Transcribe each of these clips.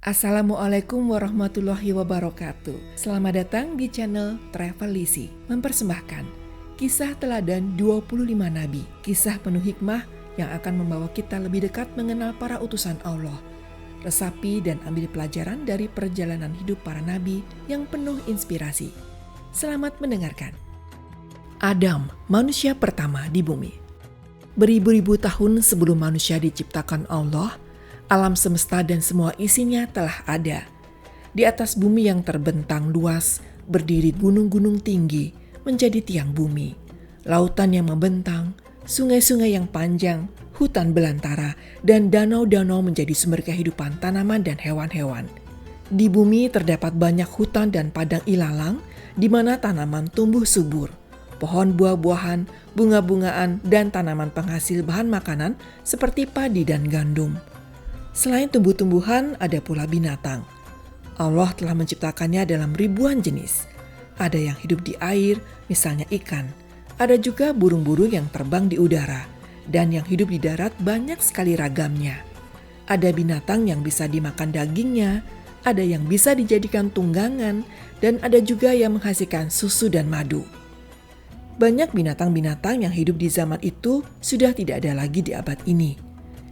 Assalamualaikum warahmatullahi wabarakatuh. Selamat datang di channel Travel Lisi, mempersembahkan kisah teladan 25 nabi, kisah penuh hikmah yang akan membawa kita lebih dekat mengenal para utusan Allah. Resapi dan ambil pelajaran dari perjalanan hidup para nabi yang penuh inspirasi. Selamat mendengarkan. Adam, manusia pertama di bumi. Beribu-ribu tahun sebelum manusia diciptakan Allah, alam semesta dan semua isinya telah ada. Di atas bumi yang terbentang luas, berdiri gunung-gunung tinggi menjadi tiang bumi. Lautan yang membentang, sungai-sungai yang panjang, hutan belantara, dan danau-danau menjadi sumber kehidupan tanaman dan hewan-hewan. Di bumi terdapat banyak hutan dan padang ilalang, di mana tanaman tumbuh subur. Pohon buah-buahan, bunga-bungaan, dan tanaman penghasil bahan makanan seperti padi dan gandum. Selain tumbuh-tumbuhan, ada pula binatang. Allah telah menciptakannya dalam ribuan jenis. Ada yang hidup di air, misalnya ikan. Ada juga burung-burung yang terbang di udara. Dan yang hidup di darat banyak sekali ragamnya. Ada binatang yang bisa dimakan dagingnya, ada yang bisa dijadikan tunggangan, dan ada juga yang menghasilkan susu dan madu. Banyak binatang-binatang yang hidup di zaman itu sudah tidak ada lagi di abad ini.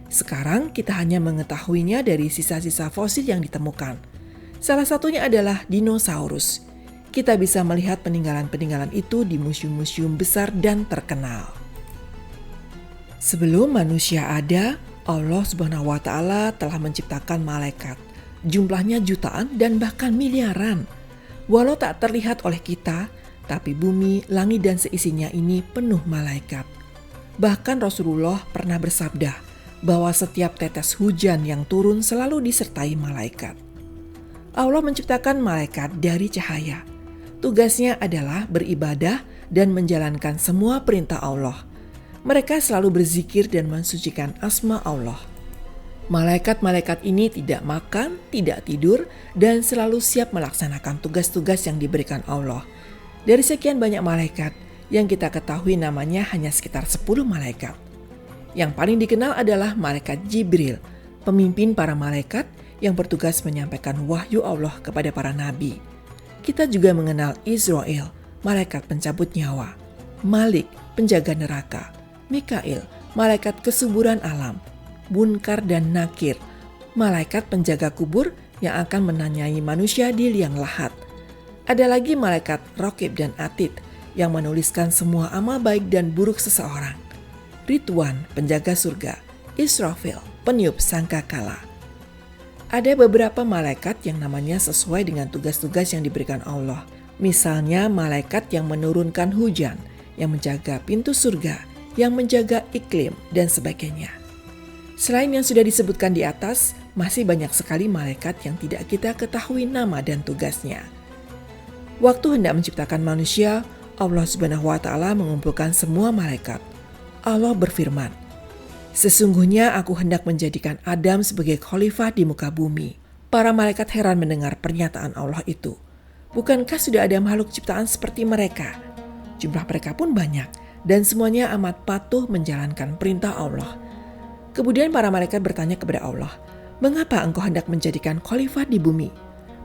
Sekarang kita hanya mengetahuinya dari sisa-sisa fosil yang ditemukan. Salah satunya adalah dinosaurus. Kita bisa melihat peninggalan-peninggalan itu di museum-museum besar dan terkenal. Sebelum manusia ada, Allah Subhanahu wa Ta'ala telah menciptakan malaikat. Jumlahnya jutaan dan bahkan miliaran. Walau tak terlihat oleh kita, tapi bumi, langit dan seisinya ini penuh malaikat. Bahkan Rasulullah pernah bersabda bahwa setiap tetes hujan yang turun selalu disertai malaikat. Allah menciptakan malaikat dari cahaya. Tugasnya adalah beribadah dan menjalankan semua perintah Allah. Mereka selalu berzikir dan mensucikan asma Allah. Malaikat-malaikat ini tidak makan, tidak tidur, dan selalu siap melaksanakan tugas-tugas yang diberikan Allah. Dari sekian banyak malaikat, yang kita ketahui namanya hanya sekitar 10 malaikat. Yang paling dikenal adalah malaikat Jibril, pemimpin para malaikat yang bertugas menyampaikan wahyu Allah kepada para nabi. Kita juga mengenal Israel, malaikat pencabut nyawa, Malik, penjaga neraka, Mikail, malaikat kesuburan alam, Munkar dan Nakir, malaikat penjaga kubur yang akan menanyai manusia di liang lahat. Ada lagi malaikat Raqib dan Atid yang menuliskan semua amal baik dan buruk seseorang. Ridwan, penjaga surga, Israfil, peniup sangkakala. Ada beberapa malaikat yang namanya sesuai dengan tugas-tugas yang diberikan Allah. Misalnya malaikat yang menurunkan hujan, yang menjaga pintu surga, yang menjaga iklim, dan sebagainya. Selain yang sudah disebutkan di atas, masih banyak sekali malaikat yang tidak kita ketahui nama dan tugasnya. Waktu hendak menciptakan manusia, Allah Subhanahu wa Ta'ala mengumpulkan semua malaikat. Allah berfirman, "Sesungguhnya aku hendak menjadikan Adam sebagai khalifah di muka bumi." Para malaikat heran mendengar pernyataan Allah itu. Bukankah sudah ada makhluk ciptaan seperti mereka? Jumlah mereka pun banyak, dan semuanya amat patuh menjalankan perintah Allah. Kemudian para malaikat bertanya kepada Allah, "Mengapa engkau hendak menjadikan khalifah di bumi?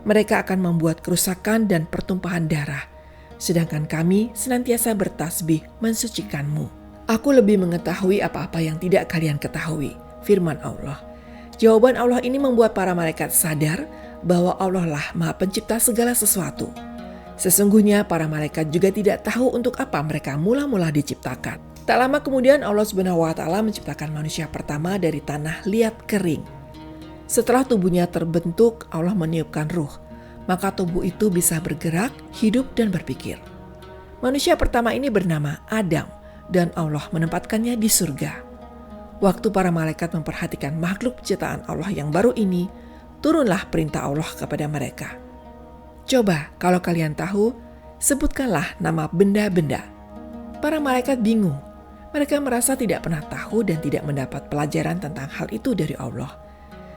Mereka akan membuat kerusakan dan pertumpahan darah, sedangkan kami senantiasa bertasbih mensucikanmu. Aku lebih mengetahui apa-apa yang tidak kalian ketahui," firman Allah. Jawaban Allah ini membuat para malaikat sadar bahwa Allah lah Maha Pencipta segala sesuatu. Sesungguhnya para malaikat juga tidak tahu untuk apa mereka mula-mula diciptakan. Tak lama kemudian Allah Subhanahu wa Ta'ala menciptakan manusia pertama dari tanah liat kering. Setelah tubuhnya terbentuk, Allah meniupkan ruh, maka tubuh itu bisa bergerak, hidup dan berpikir. Manusia pertama ini bernama Adam, dan Allah menempatkannya di surga. Waktu para malaikat memperhatikan makhluk ciptaan Allah yang baru ini, turunlah perintah Allah kepada mereka. "Coba kalau kalian tahu, sebutkanlah nama benda-benda." Para malaikat bingung. Mereka merasa tidak pernah tahu dan tidak mendapat pelajaran tentang hal itu dari Allah.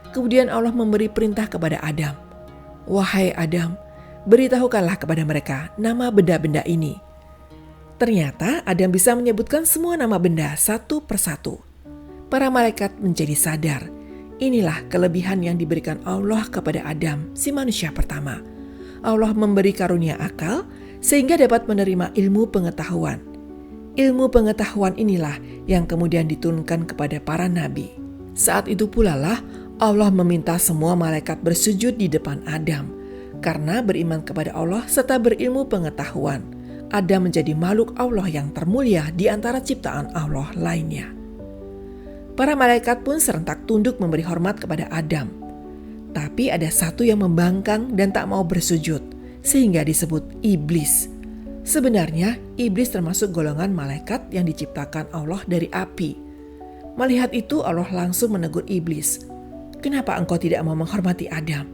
Kemudian Allah memberi perintah kepada Adam. "Wahai Adam, beritahukanlah kepada mereka nama benda-benda ini." Ternyata Adam bisa menyebutkan semua nama benda satu persatu. Para malaikat menjadi sadar, Inilah kelebihan yang diberikan Allah kepada Adam, si manusia pertama. Allah memberi karunia akal sehingga dapat menerima ilmu pengetahuan. Ilmu pengetahuan inilah yang kemudian diturunkan kepada para nabi. Saat itu pula lah Allah meminta semua malaikat bersujud di depan Adam. Karena beriman kepada Allah serta berilmu pengetahuan, Adam menjadi makhluk Allah yang termulia di antara ciptaan Allah lainnya. Para malaikat pun serentak tunduk memberi hormat kepada Adam. Tapi ada satu yang membangkang dan tak mau bersujud, sehingga disebut iblis. Sebenarnya, iblis termasuk golongan malaikat yang diciptakan Allah dari api. Melihat itu, Allah langsung menegur iblis. Kenapa engkau tidak mau menghormati Adam?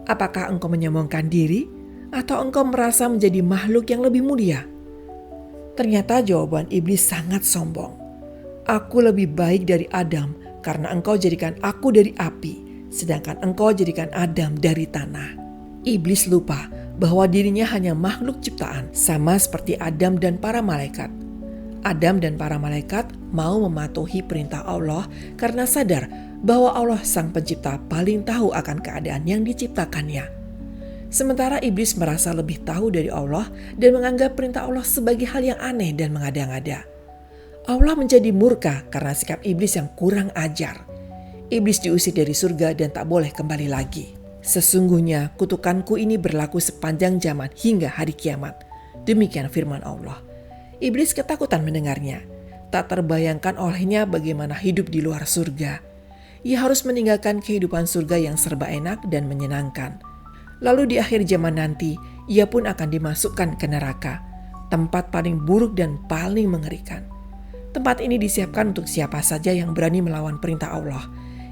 Apakah engkau menyombongkan diri? Atau engkau merasa menjadi makhluk yang lebih mulia? Ternyata jawaban iblis sangat sombong. Aku lebih baik dari Adam karena engkau jadikan aku dari api, sedangkan engkau jadikan Adam dari tanah. Iblis lupa bahwa dirinya hanya makhluk ciptaan, sama seperti Adam dan para malaikat. Adam dan para malaikat mau mematuhi perintah Allah karena sadar bahwa Allah sang pencipta paling tahu akan keadaan yang diciptakannya. Sementara iblis merasa lebih tahu dari Allah dan menganggap perintah Allah sebagai hal yang aneh dan mengada-ngada. Allah menjadi murka karena sikap iblis yang kurang ajar. Iblis diusir dari surga dan tak boleh kembali lagi. Sesungguhnya kutukanku ini berlaku sepanjang zaman hingga hari kiamat. Demikian firman Allah. Iblis ketakutan mendengarnya. Tak terbayangkan olehnya bagaimana hidup di luar surga. Ia harus meninggalkan kehidupan surga yang serba enak dan menyenangkan. Lalu di akhir zaman nanti, ia pun akan dimasukkan ke neraka, tempat paling buruk dan paling mengerikan. Tempat ini disiapkan untuk siapa saja yang berani melawan perintah Allah.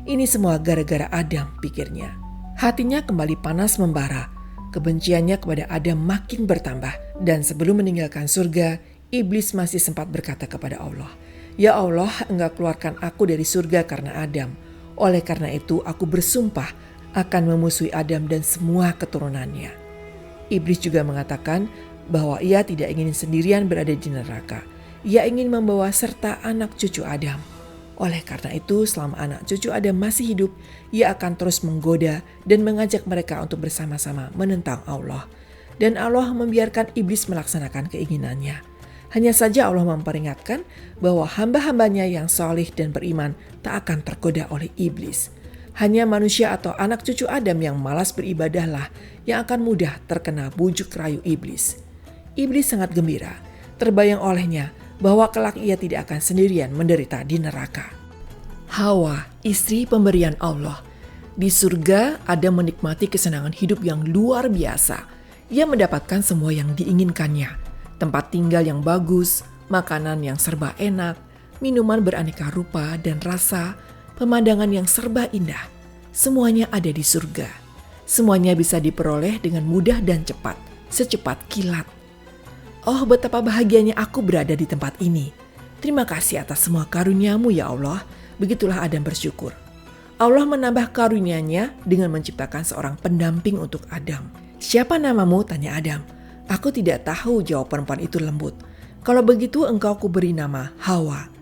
Ini semua gara-gara Adam, pikirnya. Hatinya kembali panas membara. Kebenciannya kepada Adam makin bertambah. Dan sebelum meninggalkan surga, iblis masih sempat berkata kepada Allah, "Ya Allah, Engkau keluarkan aku dari surga karena Adam. Oleh karena itu aku bersumpah akan memusuhi Adam dan semua keturunannya." Iblis juga mengatakan bahwa ia tidak ingin sendirian berada di neraka. Ia ingin membawa serta anak cucu Adam. Oleh karena itu, selama anak cucu Adam masih hidup, ia akan terus menggoda dan mengajak mereka untuk bersama-sama menentang Allah. Dan Allah membiarkan iblis melaksanakan keinginannya. Hanya saja Allah memperingatkan bahwa hamba-hambanya yang soleh dan beriman tak akan tergoda oleh iblis. Hanya manusia atau anak cucu Adam yang malas beribadahlah yang akan mudah terkena bujuk rayu iblis. Iblis sangat gembira, terbayang olehnya bahwa kelak ia tidak akan sendirian menderita di neraka. Hawa, istri pemberian Allah. Di surga, Adam menikmati kesenangan hidup yang luar biasa. Ia mendapatkan semua yang diinginkannya. Tempat tinggal yang bagus, makanan yang serba enak, minuman beraneka rupa dan rasa, pemandangan yang serba indah. Semuanya ada di surga. Semuanya bisa diperoleh dengan mudah dan cepat, secepat kilat. Oh, betapa bahagianya aku berada di tempat ini. Terima kasih atas semua karunia-Mu ya Allah. Begitulah Adam bersyukur. Allah menambah karunia-Nya dengan menciptakan seorang pendamping untuk Adam. "Siapa namamu?" tanya Adam. "Aku tidak tahu," jawab perempuan itu lembut. "Kalau begitu engkau kuberi nama Hawa."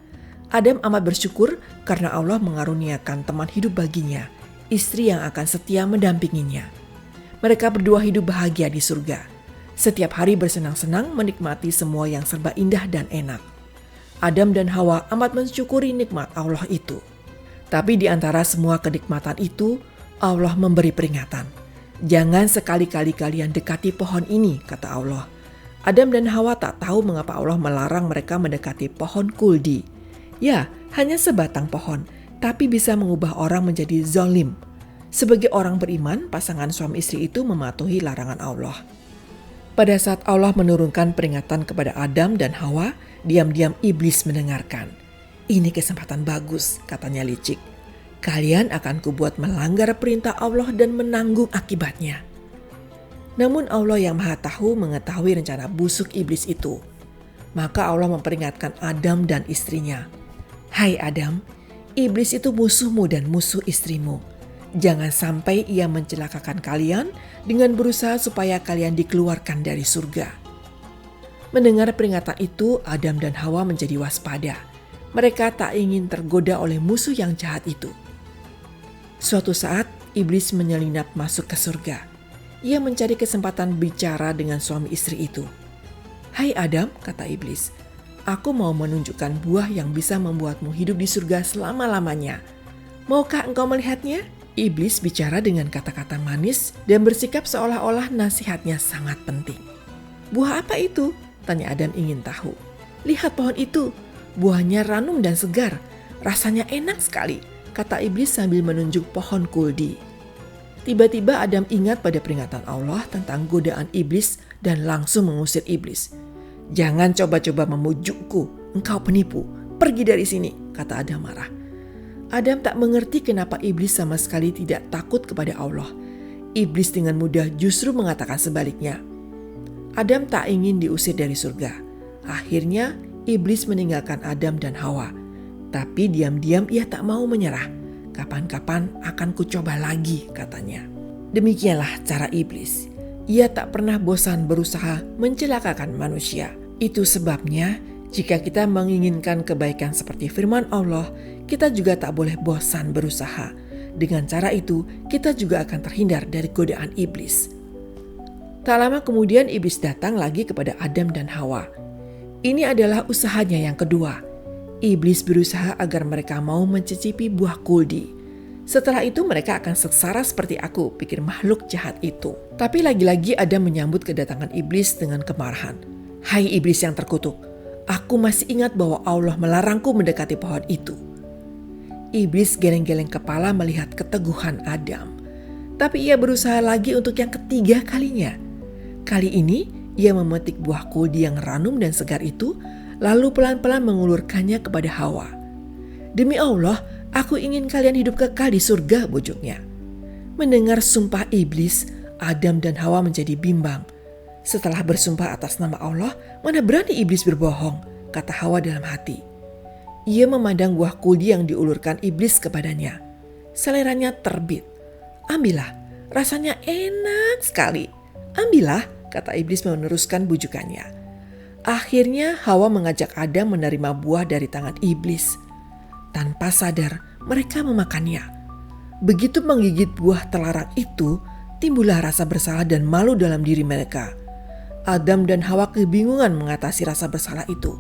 Adam amat bersyukur karena Allah mengaruniakan teman hidup baginya, istri yang akan setia mendampinginya. Mereka berdua hidup bahagia di surga. Setiap hari bersenang-senang menikmati semua yang serba indah dan enak. Adam dan Hawa amat mensyukuri nikmat Allah itu. Tapi di antara semua kenikmatan itu, Allah memberi peringatan. "Jangan sekali-kali kalian dekati pohon ini," kata Allah. Adam dan Hawa tak tahu mengapa Allah melarang mereka mendekati pohon kuldi. Ya, hanya sebatang pohon, tapi bisa mengubah orang menjadi zalim. Sebagai orang beriman, pasangan suami istri itu mematuhi larangan Allah. Pada saat Allah menurunkan peringatan kepada Adam dan Hawa, diam-diam iblis mendengarkan. "Ini kesempatan bagus," katanya licik. "Kalian akan kubuat melanggar perintah Allah dan menanggung akibatnya." Namun Allah yang Maha Tahu mengetahui rencana busuk iblis itu. Maka Allah memperingatkan Adam dan istrinya. "Hai Adam, iblis itu musuhmu dan musuh istrimu. Jangan sampai ia mencelakakan kalian dengan berusaha supaya kalian dikeluarkan dari surga." Mendengar peringatan itu, Adam dan Hawa menjadi waspada. Mereka tak ingin tergoda oleh musuh yang jahat itu. Suatu saat, iblis menyelinap masuk ke surga. Ia mencari kesempatan bicara dengan suami istri itu. "Hai Adam," kata iblis, "aku mau menunjukkan buah yang bisa membuatmu hidup di surga selama-lamanya. Maukah engkau melihatnya?" Iblis bicara dengan kata-kata manis dan bersikap seolah-olah nasihatnya sangat penting. "Buah apa itu?" tanya Adam ingin tahu. "Lihat pohon itu, buahnya ranum dan segar. Rasanya enak sekali," kata iblis sambil menunjuk pohon kuldi. Tiba-tiba Adam ingat pada peringatan Allah tentang godaan iblis dan langsung mengusir iblis. "Jangan coba-coba memujukku, engkau penipu. Pergi dari sini," kata Adam marah. Adam tak mengerti kenapa iblis sama sekali tidak takut kepada Allah. Iblis dengan mudah justru mengatakan sebaliknya. Adam tak ingin diusir dari surga. Akhirnya iblis meninggalkan Adam dan Hawa. Tapi diam-diam ia tak mau menyerah. "Kapan-kapan akan kucoba lagi," katanya. Demikianlah cara iblis. Ia tak pernah bosan berusaha mencelakakan manusia. Itu sebabnya jika kita menginginkan kebaikan seperti firman Allah, kita juga tak boleh bosan berusaha. Dengan cara itu, kita juga akan terhindar dari godaan iblis. Tak lama kemudian iblis datang lagi kepada Adam dan Hawa. Ini adalah usahanya yang kedua. Iblis berusaha agar mereka mau mencicipi buah kuldi. Setelah itu mereka akan sengsara seperti aku, pikir makhluk jahat itu. Tapi lagi-lagi Adam menyambut kedatangan iblis dengan kemarahan. "Hai iblis yang terkutuk, aku masih ingat bahwa Allah melarangku mendekati pohon itu." Iblis geleng-geleng kepala melihat keteguhan Adam. Tapi ia berusaha lagi untuk yang ketiga kalinya. Kali ini ia memetik buah kuldi yang ranum dan segar itu, lalu pelan-pelan mengulurkannya kepada Hawa. "Demi Allah, aku ingin kalian hidup kekal di surga," bujuknya. Mendengar sumpah iblis, Adam dan Hawa menjadi bimbang. Setelah bersumpah atas nama Allah, mana berani iblis berbohong, kata Hawa dalam hati. Ia memandang buah kuldi yang diulurkan iblis kepadanya. Seleranya terbit. "Ambillah, rasanya enak sekali. Ambillah," kata iblis meneruskan bujukannya. Akhirnya Hawa mengajak Adam menerima buah dari tangan iblis. Tanpa sadar mereka memakannya. Begitu menggigit buah terlarang itu, timbullah rasa bersalah dan malu dalam diri mereka. Adam dan Hawa kebingungan mengatasi rasa bersalah itu.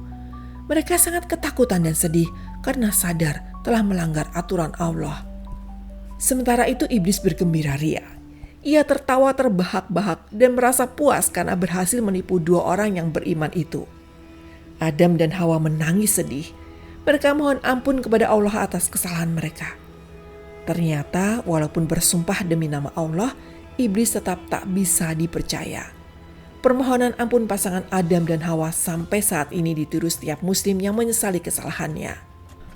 Mereka sangat ketakutan dan sedih karena sadar telah melanggar aturan Allah. Sementara itu iblis bergembira ria. Ia tertawa terbahak-bahak dan merasa puas karena berhasil menipu dua orang yang beriman itu. Adam dan Hawa menangis sedih. Mereka mohon ampun kepada Allah atas kesalahan mereka. Ternyata walaupun bersumpah demi nama Allah, iblis tetap tak bisa dipercaya. Permohonan ampun pasangan Adam dan Hawa sampai saat ini ditiru setiap muslim yang menyesali kesalahannya.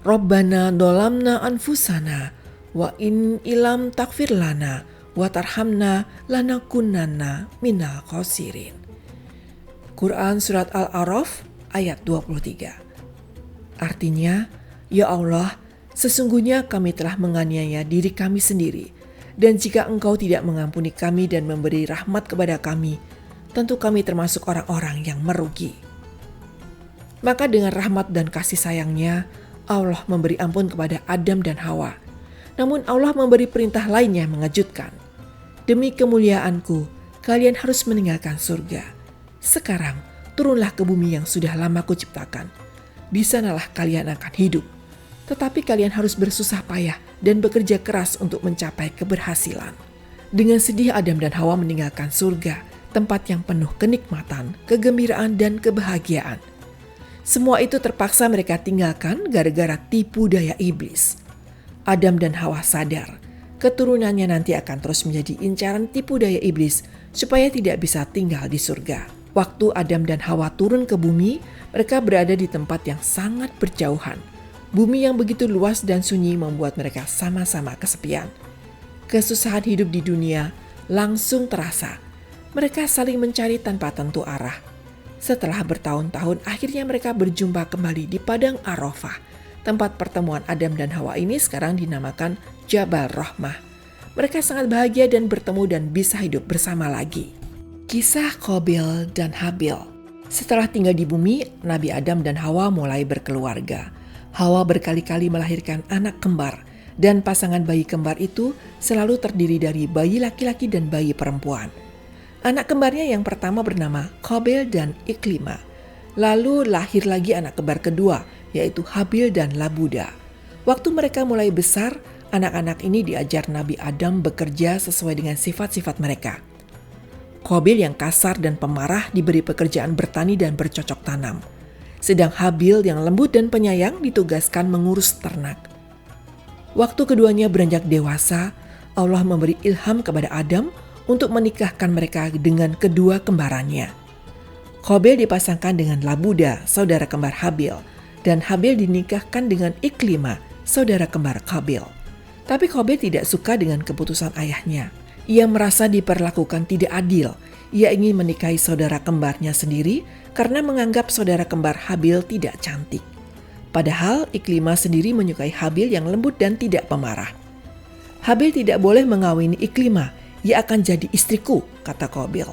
Rabbana dolamna anfusana wa in ilam takfir lana wa tarhamna lanakunanna minal khosirin. Quran Surat Al-A'raf ayat 23. Artinya, ya Allah, sesungguhnya kami telah menganiaya diri kami sendiri, dan jika Engkau tidak mengampuni kami dan memberi rahmat kepada kami, tentu kami termasuk orang-orang yang merugi. Maka dengan rahmat dan kasih sayangnya, Allah memberi ampun kepada Adam dan Hawa. Namun Allah memberi perintah lain yang mengejutkan. "Demi kemuliaanku, kalian harus meninggalkan surga. Sekarang turunlah ke bumi yang sudah lama kuciptakan. Di sanalah kalian akan hidup. Tetapi kalian harus bersusah payah dan bekerja keras untuk mencapai keberhasilan." Dengan sedih Adam dan Hawa meninggalkan surga, tempat yang penuh kenikmatan, kegembiraan, dan kebahagiaan. Semua itu terpaksa mereka tinggalkan gara-gara tipu daya iblis. Adam dan Hawa sadar, keturunannya nanti akan terus menjadi incaran tipu daya iblis supaya tidak bisa tinggal di surga. Waktu Adam dan Hawa turun ke bumi, mereka berada di tempat yang sangat berjauhan. Bumi yang begitu luas dan sunyi membuat mereka sama-sama kesepian. Kesusahan hidup di dunia langsung terasa. Mereka saling mencari tanpa tentu arah. Setelah bertahun-tahun, akhirnya mereka berjumpa kembali di Padang Arafah. Tempat pertemuan Adam dan Hawa ini sekarang dinamakan Jabal Rahmah. Mereka sangat bahagia dan bertemu dan bisa hidup bersama lagi. Kisah Qabil dan Habil. Setelah tinggal di bumi, Nabi Adam dan Hawa mulai berkeluarga. Hawa berkali-kali melahirkan anak kembar, Dan pasangan bayi kembar itu selalu terdiri dari bayi laki-laki dan bayi perempuan. Anak kembarnya yang pertama bernama Qabil dan Iklima. Lalu lahir lagi anak kembar kedua, yaitu Habil dan Labuda. Waktu mereka mulai besar, anak-anak ini diajar Nabi Adam bekerja sesuai dengan sifat-sifat mereka. Qabil yang kasar dan pemarah diberi pekerjaan bertani dan bercocok tanam. Sedang Habil yang lembut dan penyayang ditugaskan mengurus ternak. Waktu keduanya beranjak dewasa, Allah memberi ilham kepada Adam untuk menikahkan mereka dengan kedua kembarannya. Qabil dipasangkan dengan Labuda, saudara kembar Habil, dan Habil dinikahkan dengan Iklima, saudara kembar Qabil. Tapi Qabil tidak suka dengan keputusan ayahnya. Ia merasa diperlakukan tidak adil. Ia ingin menikahi saudara kembarnya sendiri karena menganggap saudara kembar Habil tidak cantik. Padahal Iklima sendiri menyukai Habil yang lembut dan tidak pemarah. Habil tidak boleh mengawini Iklima, ia akan jadi istriku, kata Qabil.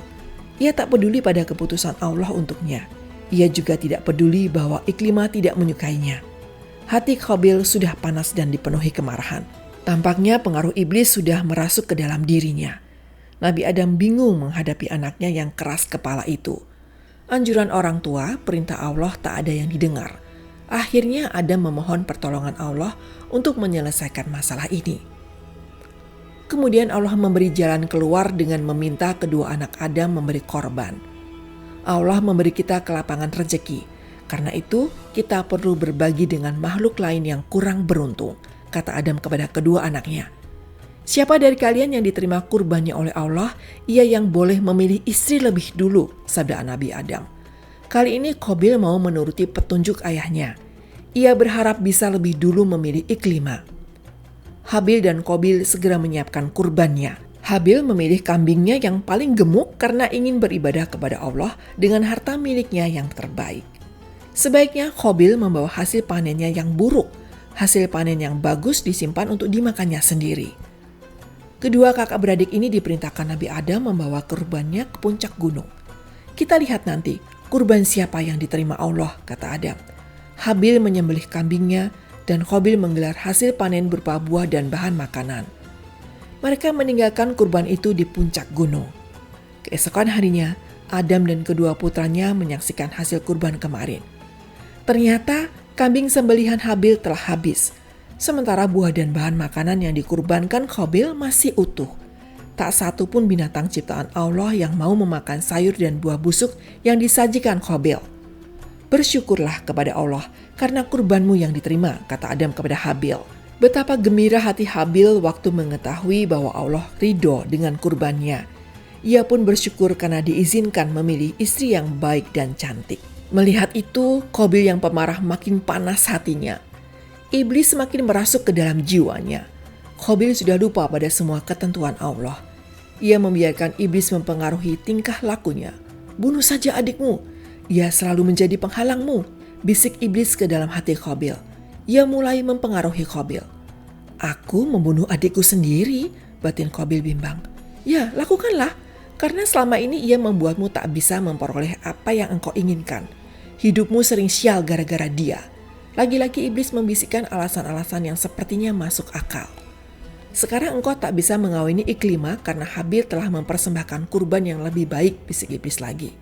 Ia tak peduli pada keputusan Allah untuknya. Ia juga tidak peduli bahwa Iklima tidak menyukainya. Hati Qabil sudah panas dan dipenuhi kemarahan. Tampaknya pengaruh iblis sudah merasuk ke dalam dirinya. Nabi Adam bingung menghadapi anaknya yang keras kepala itu. Anjuran orang tua, perintah Allah tak ada yang didengar. Akhirnya Adam memohon pertolongan Allah untuk menyelesaikan masalah ini. Kemudian Allah memberi jalan keluar dengan meminta kedua anak Adam memberi korban. Allah memberi kita kelapangan rezeki. Karena itu kita perlu berbagi dengan makhluk lain yang kurang beruntung, kata Adam kepada kedua anaknya. Siapa dari kalian yang diterima kurbannya oleh Allah, ia yang boleh memilih istri lebih dulu, sabda Nabi Adam. Kali ini Qabil mau menuruti petunjuk ayahnya. Ia berharap bisa lebih dulu memilih Iklima. Habil dan Qabil segera menyiapkan kurbannya. Habil memilih kambingnya yang paling gemuk karena ingin beribadah kepada Allah dengan harta miliknya yang terbaik. Sebaiknya Qabil membawa hasil panennya yang buruk. Hasil panen yang bagus disimpan untuk dimakannya sendiri. Kedua kakak beradik ini diperintahkan Nabi Adam membawa kurbannya ke puncak gunung. Kita lihat nanti kurban siapa yang diterima Allah, kata Adam. Habil menyembelih kambingnya dan Qabil menggelar hasil panen berupa buah dan bahan makanan. Mereka meninggalkan kurban itu di puncak gunung. Keesokan harinya, Adam dan kedua putranya menyaksikan hasil kurban kemarin. Ternyata kambing sembelihan Habil telah habis, sementara buah dan bahan makanan yang dikurbankan Qabil masih utuh. Tak satu pun binatang ciptaan Allah yang mau memakan sayur dan buah busuk yang disajikan Qabil. Bersyukurlah kepada Allah karena kurbanmu yang diterima, kata Adam kepada Habil. Betapa gembira hati Habil waktu mengetahui bahwa Allah ridho dengan kurbannya. Ia pun bersyukur karena diizinkan memilih istri yang baik dan cantik. Melihat itu, Qabil yang pemarah makin panas hatinya. Iblis semakin merasuk ke dalam jiwanya. Qabil sudah lupa pada semua ketentuan Allah. Ia membiarkan iblis mempengaruhi tingkah lakunya. Bunuh saja adikmu. Ia selalu menjadi penghalangmu, bisik iblis ke dalam hati Qabil. Ia mulai mempengaruhi Qabil. Aku membunuh adikku sendiri, batin Qabil bimbang. Ya, lakukanlah, karena selama ini ia membuatmu tak bisa memperoleh apa yang engkau inginkan. Hidupmu sering sial gara-gara dia. Lagi-lagi iblis membisikkan alasan-alasan yang sepertinya masuk akal. Sekarang engkau tak bisa mengawini Iklima karena Habil telah mempersembahkan kurban yang lebih baik, bisik iblis lagi.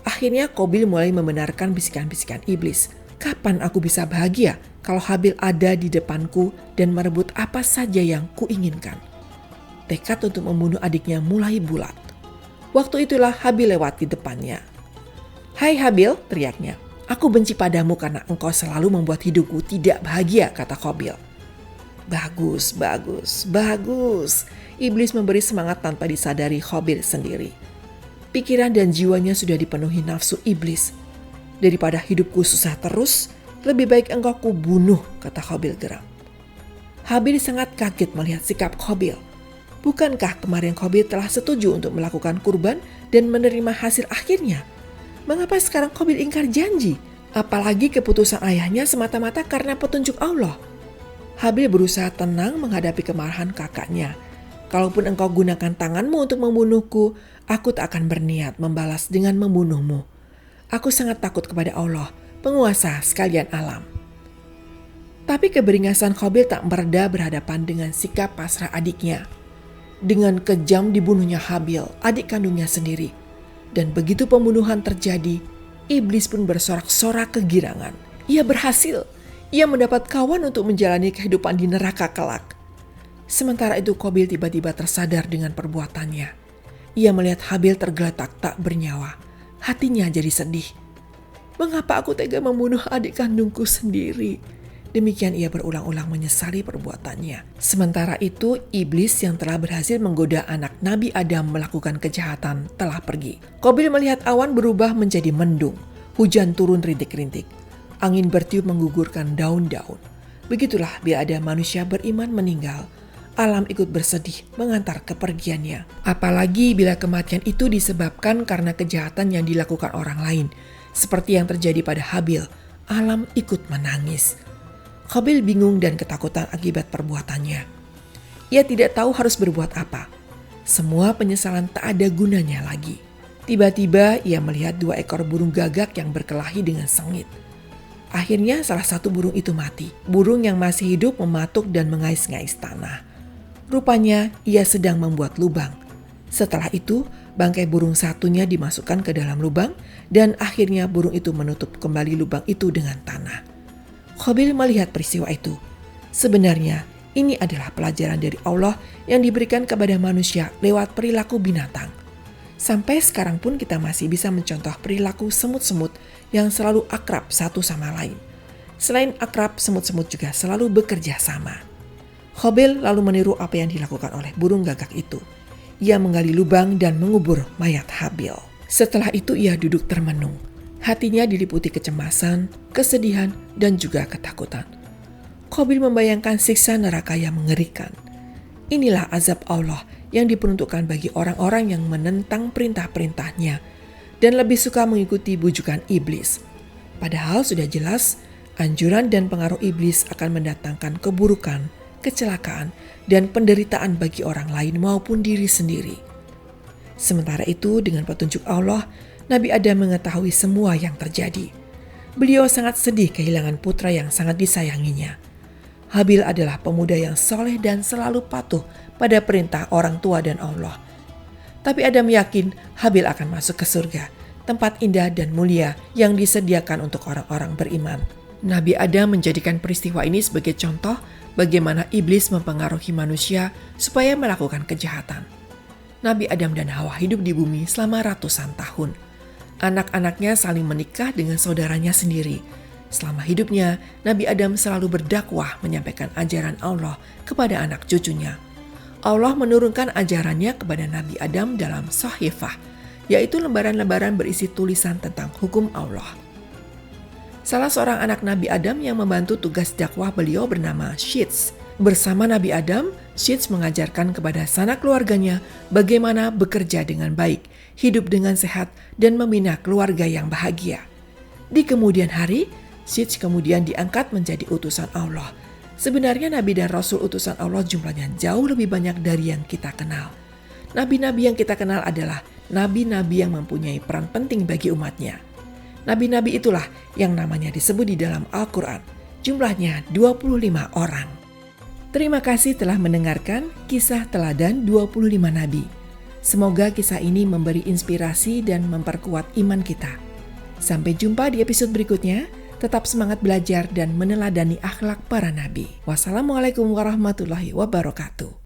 Akhirnya Qabil mulai membenarkan bisikan-bisikan iblis. Kapan aku bisa bahagia kalau Habil ada di depanku dan merebut apa saja yang kuinginkan? Tekad untuk membunuh adiknya mulai bulat. Waktu itulah Habil lewat di depannya. Hai Habil, teriaknya. Aku benci padamu karena engkau selalu membuat hidupku tidak bahagia, kata Qabil. Bagus, bagus, bagus. Iblis memberi semangat tanpa disadari Qabil sendiri. Pikiran dan jiwanya sudah dipenuhi nafsu iblis. Daripada hidupku susah terus, lebih baik engkau kubunuh, kata Qabil geram. Habil sangat kaget melihat sikap Qabil. Bukankah kemarin Qabil telah setuju untuk melakukan kurban dan menerima hasil akhirnya? Mengapa sekarang Qabil ingkar janji? Apalagi keputusan ayahnya semata-mata karena petunjuk Allah. Habil berusaha tenang menghadapi kemarahan kakaknya. Kalaupun engkau gunakan tanganmu untuk membunuhku, aku tak akan berniat membalas dengan membunuhmu. Aku sangat takut kepada Allah, penguasa sekalian alam. Tapi keberingasan Qabil tak mereda berhadapan dengan sikap pasrah adiknya. Dengan kejam dibunuhnya Habil, adik kandungnya sendiri. Dan begitu pembunuhan terjadi, iblis pun bersorak-sorak kegirangan. Ia berhasil. Ia mendapat kawan untuk menjalani kehidupan di neraka kelak. Sementara itu Qabil tiba-tiba tersadar dengan perbuatannya. Ia melihat Habil tergeletak tak bernyawa. Hatinya jadi sedih. Mengapa aku tega membunuh adik kandungku sendiri? Demikian ia berulang-ulang menyesali perbuatannya. Sementara itu, iblis yang telah berhasil menggoda anak Nabi Adam melakukan kejahatan telah pergi. Qabil melihat awan berubah menjadi mendung. Hujan turun rintik-rintik. Angin bertiup menggugurkan daun-daun. Begitulah bila ada manusia beriman meninggal, alam ikut bersedih mengantar kepergiannya. Apalagi bila kematian itu disebabkan karena kejahatan yang dilakukan orang lain. Seperti yang terjadi pada Habil, alam ikut menangis. Qabil bingung dan ketakutan akibat perbuatannya. Ia tidak tahu harus berbuat apa. Semua penyesalan tak ada gunanya lagi. Tiba-tiba ia melihat 2 ekor burung gagak yang berkelahi dengan sengit. Akhirnya salah satu burung itu mati. Burung yang masih hidup mematuk dan mengais-ngais tanah. Rupanya ia sedang membuat lubang. Setelah itu, bangkai burung satunya dimasukkan ke dalam lubang dan akhirnya burung itu menutup kembali lubang itu dengan tanah. Qabil melihat peristiwa itu. Sebenarnya ini adalah pelajaran dari Allah yang diberikan kepada manusia lewat perilaku binatang. Sampai sekarang pun kita masih bisa mencontoh perilaku semut-semut yang selalu akrab satu sama lain. Selain akrab, semut-semut juga selalu bekerja sama. Qabil lalu meniru apa yang dilakukan oleh burung gagak itu. Ia menggali lubang dan mengubur mayat Habil. Setelah itu ia duduk termenung. Hatinya diliputi kecemasan, kesedihan, dan juga ketakutan. Qabil membayangkan siksa neraka yang mengerikan. Inilah azab Allah yang diperuntukkan bagi orang-orang yang menentang perintah-perintahnya dan lebih suka mengikuti bujukan iblis. Padahal sudah jelas, anjuran dan pengaruh iblis akan mendatangkan keburukan, kecelakaan, dan penderitaan bagi orang lain maupun diri sendiri. Sementara itu, dengan petunjuk Allah, Nabi Adam mengetahui semua yang terjadi. Beliau sangat sedih kehilangan putra yang sangat disayanginya. Habil adalah pemuda yang soleh dan selalu patuh pada perintah orang tua dan Allah. Tapi Adam yakin Habil akan masuk ke surga, tempat indah dan mulia yang disediakan untuk orang-orang beriman. Nabi Adam menjadikan peristiwa ini sebagai contoh bagaimana iblis mempengaruhi manusia supaya melakukan kejahatan. Nabi Adam dan Hawa hidup di bumi selama ratusan tahun. Anak-anaknya saling menikah dengan saudaranya sendiri. Selama hidupnya, Nabi Adam selalu berdakwah menyampaikan ajaran Allah kepada anak cucunya. Allah menurunkan ajarannya kepada Nabi Adam dalam Sahifah, yaitu lembaran-lembaran berisi tulisan tentang hukum Allah. Salah seorang anak Nabi Adam yang membantu tugas dakwah beliau bernama Shits. Bersama Nabi Adam, Shits mengajarkan kepada sanak keluarganya bagaimana bekerja dengan baik, hidup dengan sehat, dan membina keluarga yang bahagia. Di kemudian hari, Shits kemudian diangkat menjadi utusan Allah. Sebenarnya Nabi dan Rasul utusan Allah jumlahnya jauh lebih banyak dari yang kita kenal. Nabi-nabi yang kita kenal adalah nabi-nabi yang mempunyai peran penting bagi umatnya. Nabi-nabi itulah yang namanya disebut di dalam Al-Quran. Jumlahnya 25 orang. Terima kasih telah mendengarkan kisah teladan 25 nabi. Semoga kisah ini memberi inspirasi dan memperkuat iman kita. Sampai jumpa di episode berikutnya. Tetap semangat belajar dan meneladani akhlak para nabi. Wassalamualaikum warahmatullahi wabarakatuh.